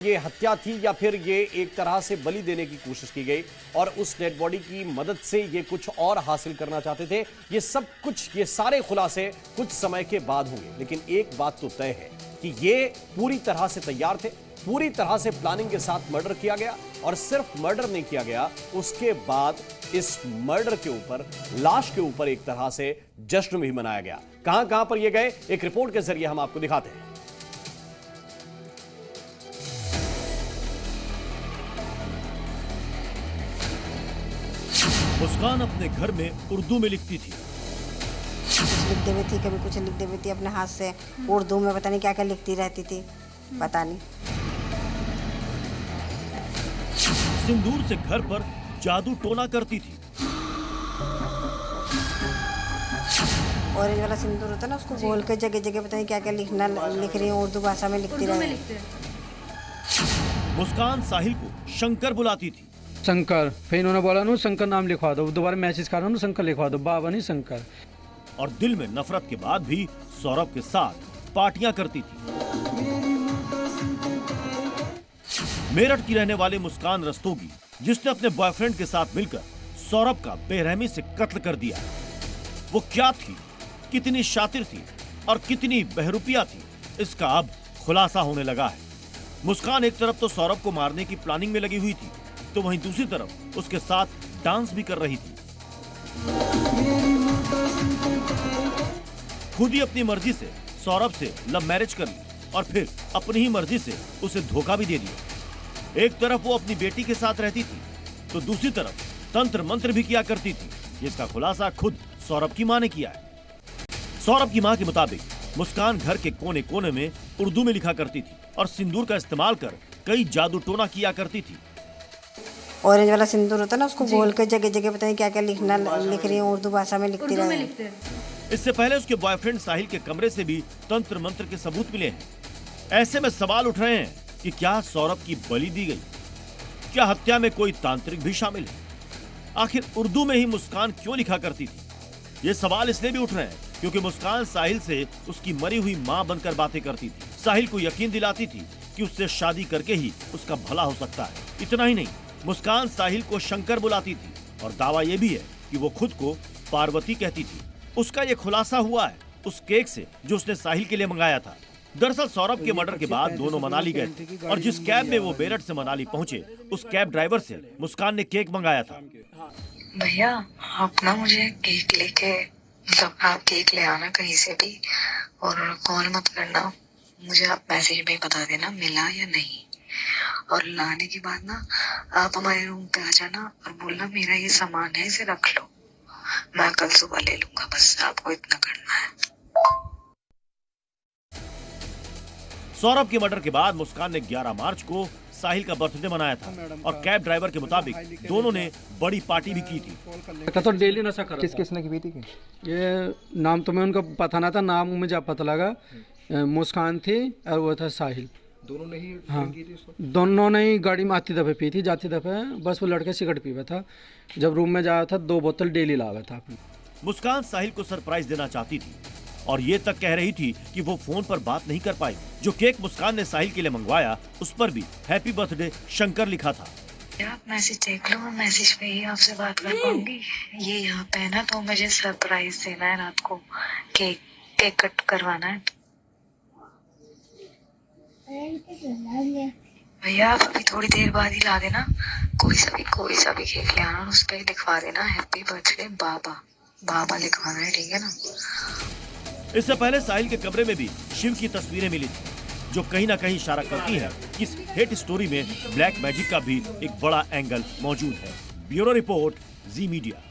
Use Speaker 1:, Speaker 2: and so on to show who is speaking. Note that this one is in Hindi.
Speaker 1: ये हत्या थी या फिर ये एक तरह से बलि देने की कोशिश की गई और उस डेड बॉडी की मदद से ये कुछ और हासिल करना चाहते थे। ये सब कुछ, ये सारे खुलासे कुछ समय के बाद होंगे, लेकिन एक बात तो तय है कि ये पूरी तरह से तैयार थे, पूरी तरह से प्लानिंग के साथ मर्डर किया गया। और सिर्फ मर्डर नहीं किया गया, उसके बाद इस मर्डर के ऊपर, लाश के ऊपर एक तरह से जश्न भी मनाया गया। कहां कहां पर ये गए, एक रिपोर्ट के जरिए हम आपको दिखाते हैं।
Speaker 2: मुस्कान अपने घर में उर्दू में लिखती थी।
Speaker 3: कुछ लिख देती थी, कभी कुछ लिख देती थी अपने हाथ से उर्दू में, पता नहीं क्या क्या लिखती रहती थी, पता नहीं।
Speaker 2: सिंदूर से घर पर जादू टोना करती थी।
Speaker 3: ऑरेंज वाला सिंदूर होता है ना, उसको घोल के जगह जगह पता नहीं क्या क्या लिख रही हूँ, उर्दू भाषा में लिखती रहती।
Speaker 2: मुस्कान साहिल को शंकर बुलाती थी।
Speaker 4: शंकर, फिर इन्होंने बोला नो शंकर नाम लिखवा दो, दोबारा मैसेज कर रहा हूँ शंकर लिखवा दो, बाबा नहीं शंकर।
Speaker 2: और दिल में नफरत के बाद भी सौरभ के साथ पार्टियां करती थी। मेरठ की रहने वाली मुस्कान रस्तोगी, जिसने अपने बॉयफ्रेंड के साथ मिलकर सौरभ का बेरहमी से कत्ल कर दिया, वो क्या थी, कितनी शातिर थी और कितनी बहरूपिया थी, इसका अब खुलासा होने लगा है। मुस्कान एक तरफ तो सौरभ को मारने की प्लानिंग में लगी हुई थी, तो वहीं दूसरी तरफ उसके साथ डांस भी कर रही थी। खुद ही अपनी मर्जी से सौरभ से लव मैरिज कर ली और फिर अपनी ही मर्जी से उसे धोखा भी दे दिया। एक तरफ वो अपनी बेटी के साथ रहती थी, तो दूसरी तरफ तंत्र मंत्र भी किया करती थी, जिसका खुलासा खुद सौरभ की मां ने किया है। सौरभ की मां के मुताबिक मुस्कान घर के कोने कोने में उर्दू में लिखा करती थी और सिंदूर का इस्तेमाल कर कई जादू टोना किया करती थी।
Speaker 3: ऑरेंज वाला सिंदूर होता है ना, उसको घोल के जगह जगह पता नहीं क्या क्या लिख रही हूँ, उर्दू भाषा में लिखती रहती।
Speaker 2: इससे पहले उसके बॉयफ्रेंड साहिल के कमरे से भी तंत्र मंत्र के सबूत मिले हैं। ऐसे में सवाल उठ रहे हैं कि क्या सौरभ की बलि दी गई, क्या हत्या में कोई तांत्रिक भी शामिल है? आखिर उर्दू में ही मुस्कान क्यों लिखा करती थी? ये सवाल इसलिए भी उठ रहे हैं क्योंकि मुस्कान साहिल से उसकी मरी हुई मां बनकर बातें करती थी। साहिल को यकीन दिलाती थी कि उससे शादी करके ही उसका भला हो सकता है। इतना ही नहीं, मुस्कान साहिल को शंकर बुलाती थी और दावा यह भी है कि वो खुद को पार्वती कहती थी। उसका ये खुलासा हुआ है उस केक से जो उसने साहिल के लिए मंगाया था। दरअसल सौरभ के मर्डर के बाद दोनों मनाली गए थे और जिस कैब में वो मेरठ से मनाली पहुंचे, उस कैब ड्राइवर से मुस्कान ने केक मंगाया था।
Speaker 5: भैया आप ना मुझे केक लेके, मतलब आप केक ले आना कहीं से भी और कॉल मत करना, मुझे आप मैसेज में बता देना मिला या नहीं। और लाने के बाद ना आप हमारे रूम पे आ जाना और बोलना मेरा ये सामान है, इसे रख लो, मैं कल सुबह ले लूंगा, बस आपको इतना करना है।
Speaker 2: सौरभ के मर्डर के बाद मुस्कान ने 11 मार्च को साहिल का बर्थडे मनाया था और कैब ड्राइवर के मुताबिक दोनों ने बड़ी पार्टी भी की थी।
Speaker 4: तो डेली नशा कर
Speaker 6: किसने की बेटी की?
Speaker 4: ये नाम तो मैं उनका पता ना था, नाम मुझे पता लगा, मुस्कान थी और वो था साहिल।
Speaker 6: दोनों ने ही
Speaker 4: हाँ,
Speaker 6: की थी उसको?
Speaker 4: दोनों ने ही गाड़ी में आती दफे पी थी, जाती दफे बस वो लड़का सिगरेट पीवा था। जब रूम में जाया था 2 बोतल डेली लावा था।
Speaker 2: मुस्कान साहिल को सरप्राइज देना चाहती थी और ये तक कह रही थी कि वो फोन पर बात नहीं कर पाई। जो केक मुस्कान ने साहिल के लिए मंगवाया, उस पर भी हैप्पी बर्थडे शंकर लिखा था।
Speaker 5: आप मैसेज देख लो, मैं मैसेज पे ही आपसे बात कर पाऊंगी। ये यहाँ पे है ना, तो मुझे सरप्राइज देना है रात को, केक कट करवाना है। भैया आप अभी थोड़ी देर बाद ही ला देना, कोई सा भी केक ले आना, उस पे लिखवा देना हैप्पी बर्थडे बाबा लिखवाना है, ठीक है ना?
Speaker 2: इससे पहले साहिल के कमरे में भी शिव की तस्वीरें मिली थी, जो कहीं ना कहीं इशारा करती है कि इस हेट स्टोरी में ब्लैक मैजिक का भी एक बड़ा एंगल मौजूद है। ब्यूरो रिपोर्ट, जी मीडिया।